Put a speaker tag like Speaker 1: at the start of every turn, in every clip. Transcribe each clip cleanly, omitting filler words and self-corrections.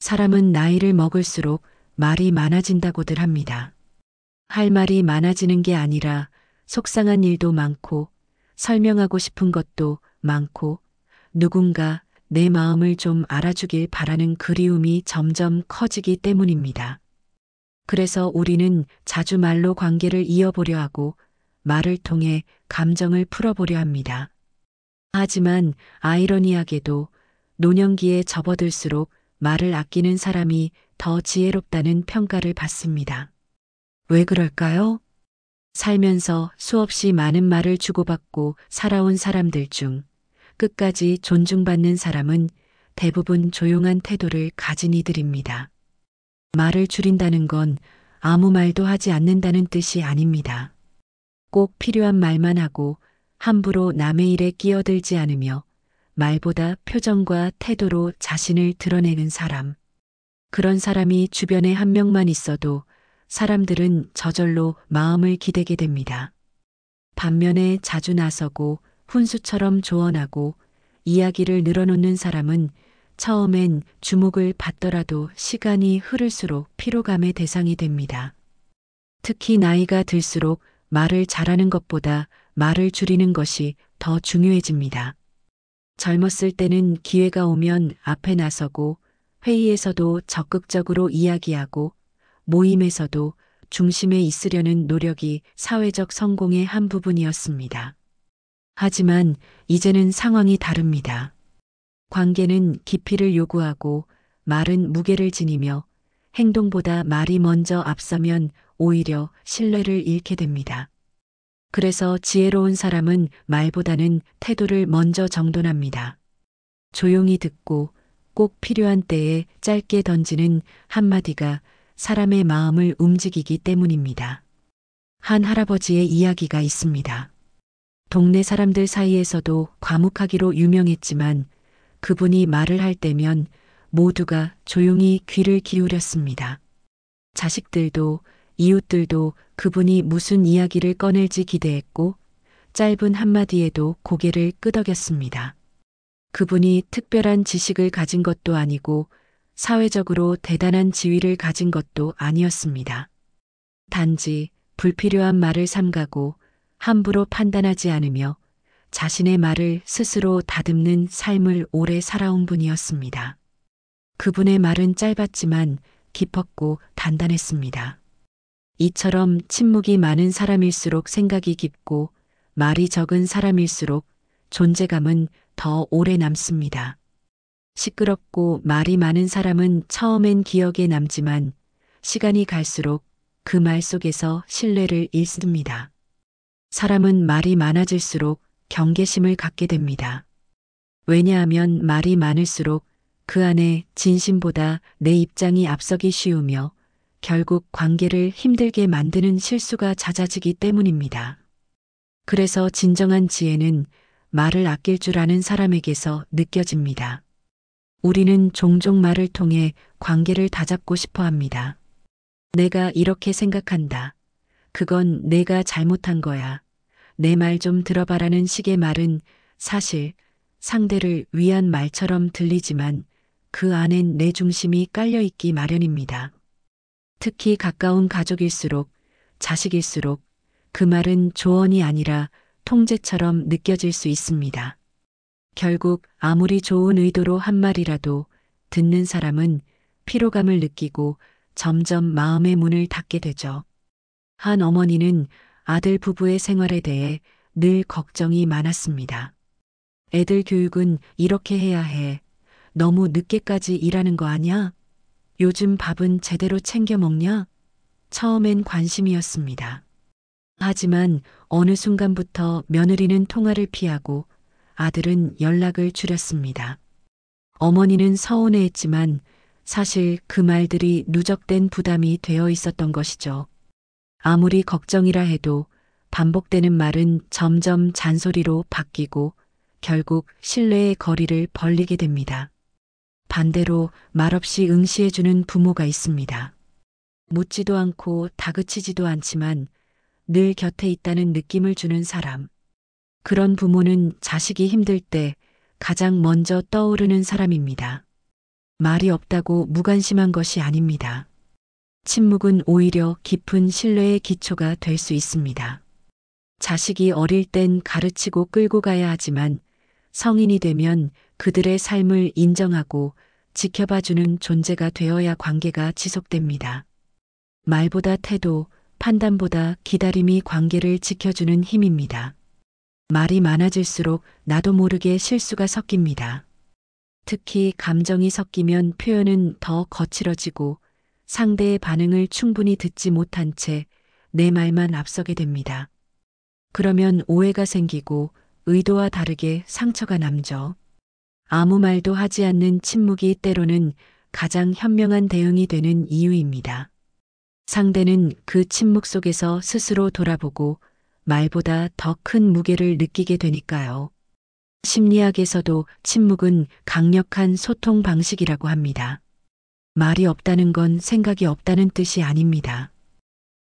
Speaker 1: 사람은 나이를 먹을수록 말이 많아진다고들 합니다. 할 말이 많아지는 게 아니라 속상한 일도 많고 설명하고 싶은 것도 많고 누군가 내 마음을 좀 알아주길 바라는 그리움이 점점 커지기 때문입니다. 그래서 우리는 자주 말로 관계를 이어보려 하고 말을 통해 감정을 풀어보려 합니다. 하지만 아이러니하게도 노년기에 접어들수록 말을 아끼는 사람이 더 지혜롭다는 평가를 받습니다. 왜 그럴까요? 살면서 수없이 많은 말을 주고받고 살아온 사람들 중 끝까지 존중받는 사람은 대부분 조용한 태도를 가진 이들입니다. 말을 줄인다는 건 아무 말도 하지 않는다는 뜻이 아닙니다. 꼭 필요한 말만 하고 함부로 남의 일에 끼어들지 않으며 말보다 표정과 태도로 자신을 드러내는 사람. 그런 사람이 주변에 한 명만 있어도 사람들은 저절로 마음을 기대게 됩니다. 반면에 자주 나서고 훈수처럼 조언하고 이야기를 늘어놓는 사람은 처음엔 주목을 받더라도 시간이 흐를수록 피로감의 대상이 됩니다. 특히 나이가 들수록 말을 잘하는 것보다 말을 줄이는 것이 더 중요해집니다. 젊었을 때는 기회가 오면 앞에 나서고 회의에서도 적극적으로 이야기하고 모임에서도 중심에 있으려는 노력이 사회적 성공의 한 부분이었습니다. 하지만 이제는 상황이 다릅니다. 관계는 깊이를 요구하고 말은 무게를 지니며 행동보다 말이 먼저 앞서면 오히려 신뢰를 잃게 됩니다. 그래서 지혜로운 사람은 말보다는 태도를 먼저 정돈합니다. 조용히 듣고 꼭 필요한 때에 짧게 던지는 한마디가 사람의 마음을 움직이기 때문입니다. 한 할아버지의 이야기가 있습니다. 동네 사람들 사이에서도 과묵하기로 유명했지만 그분이 말을 할 때면 모두가 조용히 귀를 기울였습니다. 자식들도 이웃들도 그분이 무슨 이야기를 꺼낼지 기대했고 짧은 한마디에도 고개를 끄덕였습니다. 그분이 특별한 지식을 가진 것도 아니고 사회적으로 대단한 지위를 가진 것도 아니었습니다. 단지 불필요한 말을 삼가고 함부로 판단하지 않으며 자신의 말을 스스로 다듬는 삶을 오래 살아온 분이었습니다. 그분의 말은 짧았지만 깊었고 단단했습니다. 이처럼 침묵이 많은 사람일수록 생각이 깊고 말이 적은 사람일수록 존재감은 더 오래 남습니다. 시끄럽고 말이 많은 사람은 처음엔 기억에 남지만 시간이 갈수록 그 말 속에서 신뢰를 잃습니다. 사람은 말이 많아질수록 경계심을 갖게 됩니다. 왜냐하면 말이 많을수록 그 안에 진심보다 내 입장이 앞서기 쉬우며 결국 관계를 힘들게 만드는 실수가 잦아지기 때문입니다. 그래서 진정한 지혜는 말을 아낄 줄 아는 사람에게서 느껴집니다. 우리는 종종 말을 통해 관계를 다잡고 싶어 합니다. 내가 이렇게 생각한다. 그건 내가 잘못한 거야. 내 말 좀 들어봐라는 식의 말은 사실 상대를 위한 말처럼 들리지만 그 안엔 내 중심이 깔려있기 마련입니다. 특히 가까운 가족일수록 자식일수록 그 말은 조언이 아니라 통제처럼 느껴질 수 있습니다. 결국 아무리 좋은 의도로 한 말이라도 듣는 사람은 피로감을 느끼고 점점 마음의 문을 닫게 되죠. 한 어머니는 아들 부부의 생활에 대해 늘 걱정이 많았습니다. 애들 교육은 이렇게 해야 해. 너무 늦게까지 일하는 거 아냐? 요즘 밥은 제대로 챙겨 먹냐? 처음엔 관심이었습니다. 하지만 어느 순간부터 며느리는 통화를 피하고 아들은 연락을 줄였습니다. 어머니는 서운해했지만 사실 그 말들이 누적된 부담이 되어 있었던 것이죠. 아무리 걱정이라 해도 반복되는 말은 점점 잔소리로 바뀌고 결국 신뢰의 거리를 벌리게 됩니다. 반대로 말없이 응시해주는 부모가 있습니다. 묻지도 않고 다그치지도 않지만 늘 곁에 있다는 느낌을 주는 사람. 그런 부모는 자식이 힘들 때 가장 먼저 떠오르는 사람입니다. 말이 없다고 무관심한 것이 아닙니다. 침묵은 오히려 깊은 신뢰의 기초가 될 수 있습니다. 자식이 어릴 땐 가르치고 끌고 가야 하지만 성인이 되면 그들의 삶을 인정하고 지켜봐주는 존재가 되어야 관계가 지속됩니다. 말보다 태도, 판단보다 기다림이 관계를 지켜주는 힘입니다. 말이 많아질수록 나도 모르게 실수가 섞입니다. 특히 감정이 섞이면 표현은 더 거칠어지고 상대의 반응을 충분히 듣지 못한 채 내 말만 앞서게 됩니다. 그러면 오해가 생기고 의도와 다르게 상처가 남죠. 아무 말도 하지 않는 침묵이 때로는 가장 현명한 대응이 되는 이유입니다. 상대는 그 침묵 속에서 스스로 돌아보고 말보다 더 큰 무게를 느끼게 되니까요. 심리학에서도 침묵은 강력한 소통 방식이라고 합니다. 말이 없다는 건 생각이 없다는 뜻이 아닙니다.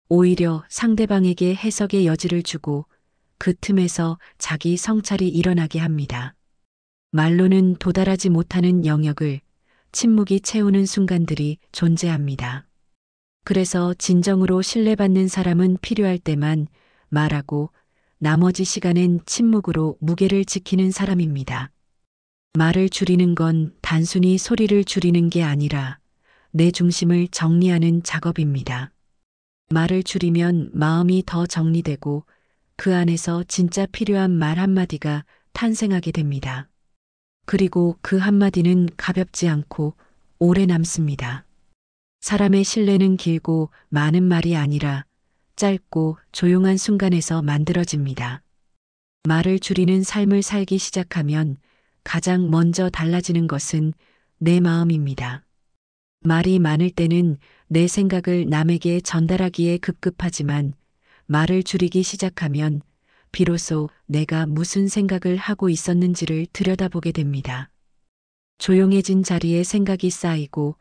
Speaker 1: 오히려 상대방에게 해석의 여지를 주고 그 틈에서 자기 성찰이 일어나게 합니다. 말로는 도달하지 못하는 영역을 침묵이 채우는 순간들이 존재합니다. 그래서 진정으로 신뢰받는 사람은 필요할 때만 말하고 나머지 시간엔 침묵으로 무게를 지키는 사람입니다. 말을 줄이는 건 단순히 소리를 줄이는 게 아니라 내 중심을 정리하는 작업입니다. 말을 줄이면 마음이 더 정리되고 그 안에서 진짜 필요한 말 한마디가 탄생하게 됩니다. 그리고 그 한마디는 가볍지 않고 오래 남습니다. 사람의 신뢰는 길고 많은 말이 아니라 짧고 조용한 순간에서 만들어집니다. 말을 줄이는 삶을 살기 시작하면 가장 먼저 달라지는 것은 내 마음입니다. 말이 많을 때는 내 생각을 남에게 전달하기에 급급하지만 말을 줄이기 시작하면 비로소 내가 무슨 생각을 하고 있었는지를 들여다보게 됩니다. 조용해진 자리에 생각이 쌓이고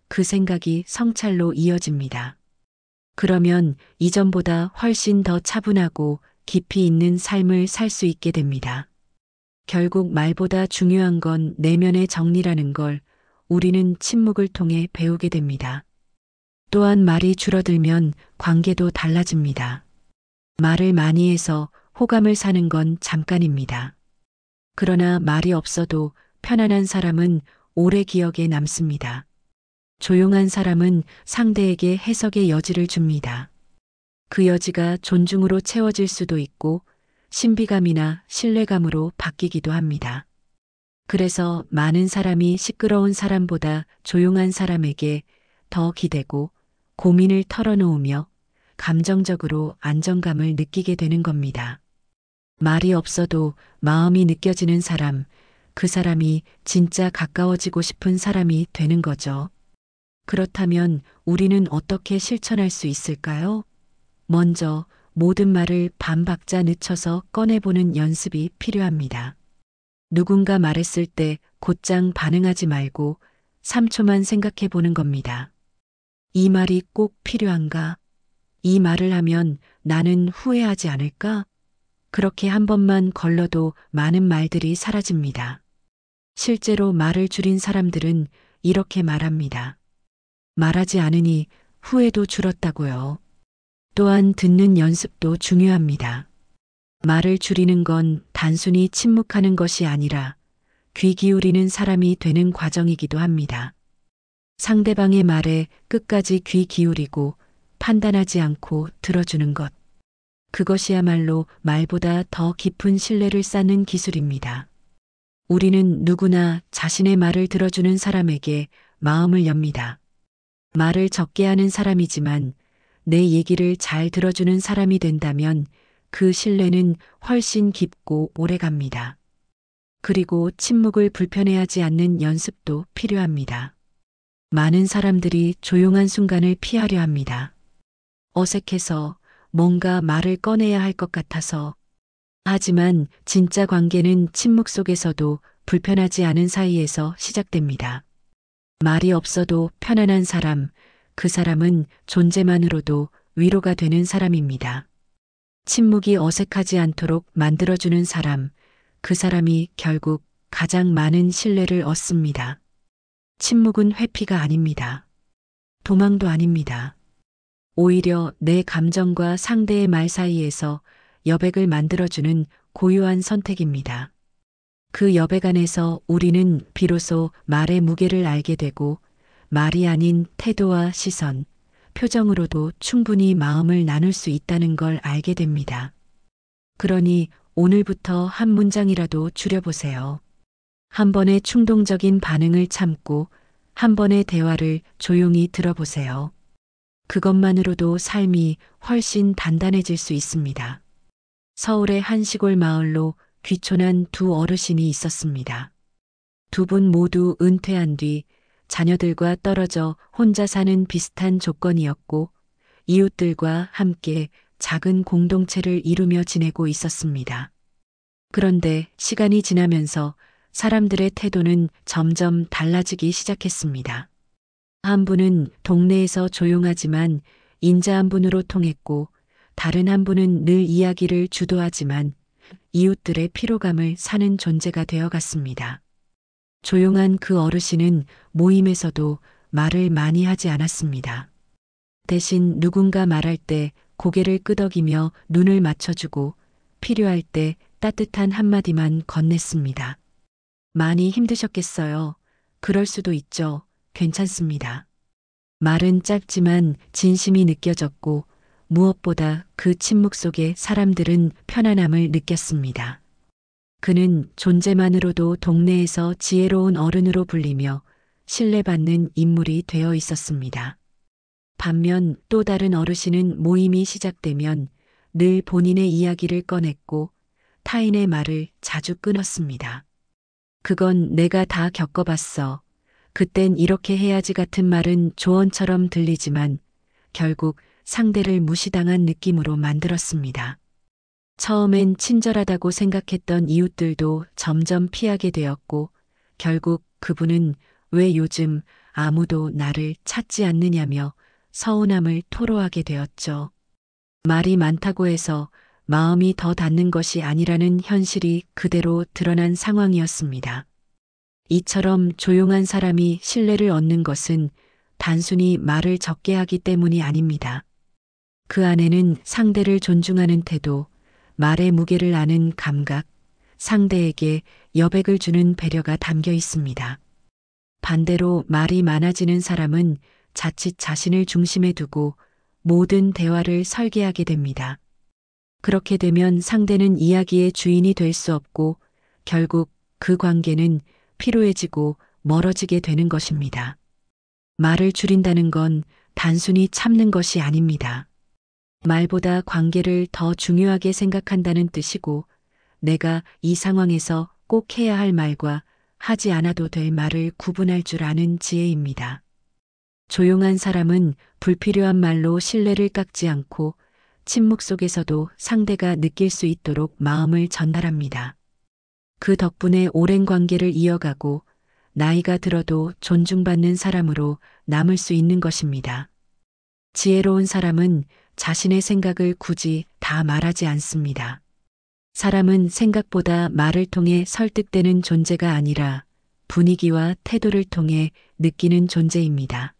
Speaker 1: 그 생각이 성찰로 이어집니다. 그러면 이전보다 훨씬 더 차분하고 깊이 있는 삶을 살 수 있게 됩니다. 결국 말보다 중요한 건 내면의 정리라는 걸 우리는 침묵을 통해 배우게 됩니다. 또한 말이 줄어들면 관계도 달라집니다. 말을 많이 해서 호감을 사는 건 잠깐입니다. 그러나 말이 없어도 편안한 사람은 오래 기억에 남습니다. 조용한 사람은 상대에게 해석의 여지를 줍니다. 그 여지가 존중으로 채워질 수도 있고 신비감이나 신뢰감으로 바뀌기도 합니다. 그래서 많은 사람이 시끄러운 사람보다 조용한 사람에게 더 기대고 고민을 털어놓으며 감정적으로 안정감을 느끼게 되는 겁니다. 말이 없어도 마음이 느껴지는 사람, 그 사람이 진짜 가까워지고 싶은 사람이 되는 거죠. 그렇다면 우리는 어떻게 실천할 수 있을까요? 먼저 모든 말을 반박자 늦춰서 꺼내보는 연습이 필요합니다. 누군가 말했을 때 곧장 반응하지 말고 3초만 생각해 보는 겁니다. 이 말이 꼭 필요한가? 이 말을 하면 나는 후회하지 않을까? 그렇게 한 번만 걸러도 많은 말들이 사라집니다. 실제로 말을 줄인 사람들은 이렇게 말합니다. 말하지 않으니 후회도 줄었다고요. 또한 듣는 연습도 중요합니다. 말을 줄이는 건 단순히 침묵하는 것이 아니라 귀 기울이는 사람이 되는 과정이기도 합니다. 상대방의 말에 끝까지 귀 기울이고 판단하지 않고 들어주는 것. 그것이야말로 말보다 더 깊은 신뢰를 쌓는 기술입니다. 우리는 누구나 자신의 말을 들어주는 사람에게 마음을 엽니다. 말을 적게 하는 사람이지만 내 얘기를 잘 들어주는 사람이 된다면 그 신뢰는 훨씬 깊고 오래 갑니다. 그리고 침묵을 불편해하지 않는 연습도 필요합니다. 많은 사람들이 조용한 순간을 피하려 합니다. 어색해서 뭔가 말을 꺼내야 할 것 같아서. 하지만 진짜 관계는 침묵 속에서도 불편하지 않은 사이에서 시작됩니다. 말이 없어도 편안한 사람, 그 사람은 존재만으로도 위로가 되는 사람입니다. 침묵이 어색하지 않도록 만들어주는 사람, 그 사람이 결국 가장 많은 신뢰를 얻습니다. 침묵은 회피가 아닙니다. 도망도 아닙니다. 오히려 내 감정과 상대의 말 사이에서 여백을 만들어주는 고유한 선택입니다. 그 여백 안에서 우리는 비로소 말의 무게를 알게 되고 말이 아닌 태도와 시선, 표정으로도 충분히 마음을 나눌 수 있다는 걸 알게 됩니다. 그러니 오늘부터 한 문장이라도 줄여보세요. 한 번의 충동적인 반응을 참고 한 번의 대화를 조용히 들어보세요. 그것만으로도 삶이 훨씬 단단해질 수 있습니다. 서울의 한 시골 마을로 귀촌한 두 어르신이 있었습니다. 두 분 모두 은퇴한 뒤 자녀들과 떨어져 혼자 사는 비슷한 조건이었고 이웃들과 함께 작은 공동체를 이루며 지내고 있었습니다. 그런데 시간이 지나면서 사람들의 태도는 점점 달라지기 시작했습니다. 한 분은 동네에서 조용하지만 인자한 분으로 통했고 다른 한 분은 늘 이야기를 주도하지만 이웃들의 피로감을 사는 존재가 되어갔습니다. 조용한 그 어르신은 모임에서도 말을 많이 하지 않았습니다. 대신 누군가 말할 때 고개를 끄덕이며 눈을 맞춰주고 필요할 때 따뜻한 한마디만 건넸습니다. 많이 힘드셨겠어요. 그럴 수도 있죠. 괜찮습니다. 말은 짧지만 진심이 느껴졌고 무엇보다 그 침묵 속에 사람들은 편안함을 느꼈습니다. 그는 존재만으로도 동네에서 지혜로운 어른으로 불리며 신뢰받는 인물이 되어 있었습니다. 반면 또 다른 어르신은 모임이 시작되면 늘 본인의 이야기를 꺼냈고 타인의 말을 자주 끊었습니다. 그건 내가 다 겪어봤어. 그땐 이렇게 해야지 같은 말은 조언처럼 들리지만 결국 상대를 무시당한 느낌으로 만들었습니다. 처음엔 친절하다고 생각했던 이웃들도 점점 피하게 되었고 결국 그분은 왜 요즘 아무도 나를 찾지 않느냐며 서운함을 토로하게 되었죠. 말이 많다고 해서 마음이 더 닿는 것이 아니라는 현실이 그대로 드러난 상황이었습니다. 이처럼 조용한 사람이 신뢰를 얻는 것은 단순히 말을 적게 하기 때문이 아닙니다. 그 안에는 상대를 존중하는 태도, 말의 무게를 아는 감각, 상대에게 여백을 주는 배려가 담겨 있습니다. 반대로 말이 많아지는 사람은 자칫 자신을 중심에 두고 모든 대화를 설계하게 됩니다. 그렇게 되면 상대는 이야기의 주인이 될 수 없고 결국 그 관계는 피로해지고 멀어지게 되는 것입니다. 말을 줄인다는 건 단순히 참는 것이 아닙니다. 말보다 관계를 더 중요하게 생각한다는 뜻이고 내가 이 상황에서 꼭 해야 할 말과 하지 않아도 될 말을 구분할 줄 아는 지혜입니다. 조용한 사람은 불필요한 말로 신뢰를 깎지 않고 침묵 속에서도 상대가 느낄 수 있도록 마음을 전달합니다. 그 덕분에 오랜 관계를 이어가고 나이가 들어도 존중받는 사람으로 남을 수 있는 것입니다. 지혜로운 사람은 자신의 생각을 굳이 다 말하지 않습니다. 사람은 생각보다 말을 통해 설득되는 존재가 아니라 분위기와 태도를 통해 느끼는 존재입니다.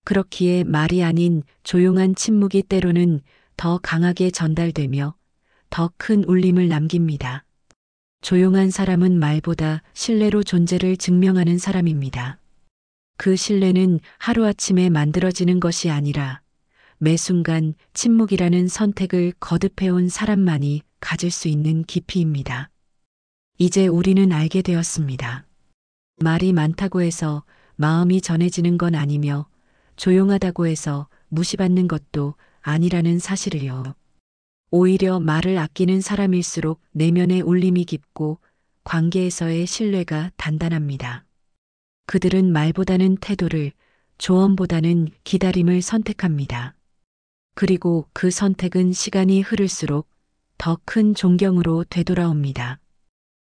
Speaker 1: 그렇기에 말이 아닌 조용한 침묵이 때로는 더 강하게 전달되며 더 큰 울림을 남깁니다. 조용한 사람은 말보다 신뢰로 존재를 증명하는 사람입니다. 그 신뢰는 하루아침에 만들어지는 것이 아니라 매 순간 침묵이라는 선택을 거듭해온 사람만이 가질 수 있는 깊이입니다. 이제 우리는 알게 되었습니다. 말이 많다고 해서 마음이 전해지는 건 아니며 조용하다고 해서 무시받는 것도 아니라는 사실을요. 오히려 말을 아끼는 사람일수록 내면의 울림이 깊고 관계에서의 신뢰가 단단합니다. 그들은 말보다는 태도를, 조언보다는 기다림을 선택합니다. 그리고 그 선택은 시간이 흐를수록 더 큰 존경으로 되돌아옵니다.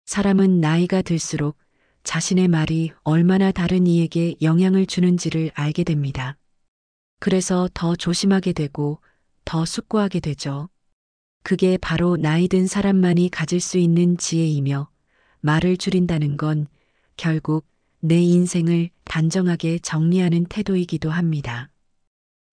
Speaker 1: 사람은 나이가 들수록 자신의 말이 얼마나 다른 이에게 영향을 주는지를 알게 됩니다. 그래서 더 조심하게 되고 더 숙고하게 되죠. 그게 바로 나이 든 사람만이 가질 수 있는 지혜이며 말을 줄인다는 건 결국 내 인생을 단정하게 정리하는 태도이기도 합니다.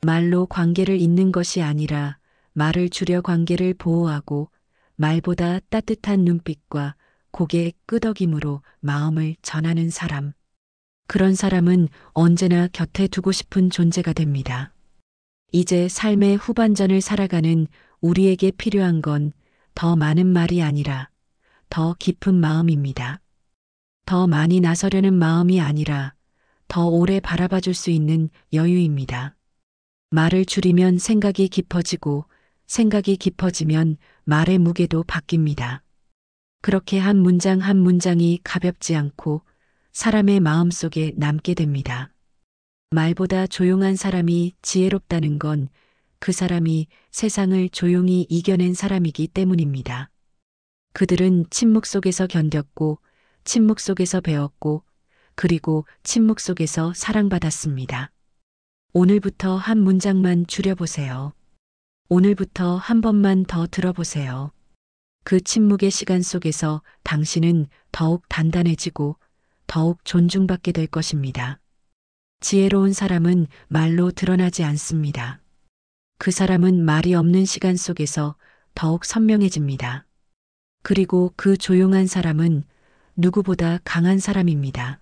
Speaker 1: 말로 관계를 잇는 것이 아니라 말을 줄여 관계를 보호하고 말보다 따뜻한 눈빛과 고개 끄덕임으로 마음을 전하는 사람. 그런 사람은 언제나 곁에 두고 싶은 존재가 됩니다. 이제 삶의 후반전을 살아가는 우리에게 필요한 건 더 많은 말이 아니라 더 깊은 마음입니다. 더 많이 나서려는 마음이 아니라 더 오래 바라봐 줄 수 있는 여유입니다. 말을 줄이면 생각이 깊어지고 생각이 깊어지면 말의 무게도 바뀝니다. 그렇게 한 문장 한 문장이 가볍지 않고 사람의 마음 속에 남게 됩니다. 말보다 조용한 사람이 지혜롭다는 건 그 사람이 세상을 조용히 이겨낸 사람이기 때문입니다. 그들은 침묵 속에서 견뎠고, 침묵 속에서 배웠고, 그리고 침묵 속에서 사랑받았습니다. 오늘부터 한 문장만 줄여보세요. 오늘부터 한 번만 더 들어보세요. 그 침묵의 시간 속에서 당신은 더욱 단단해지고 더욱 존중받게 될 것입니다. 지혜로운 사람은 말로 드러나지 않습니다. 그 사람은 말이 없는 시간 속에서 더욱 선명해집니다. 그리고 그 조용한 사람은 누구보다 강한 사람입니다.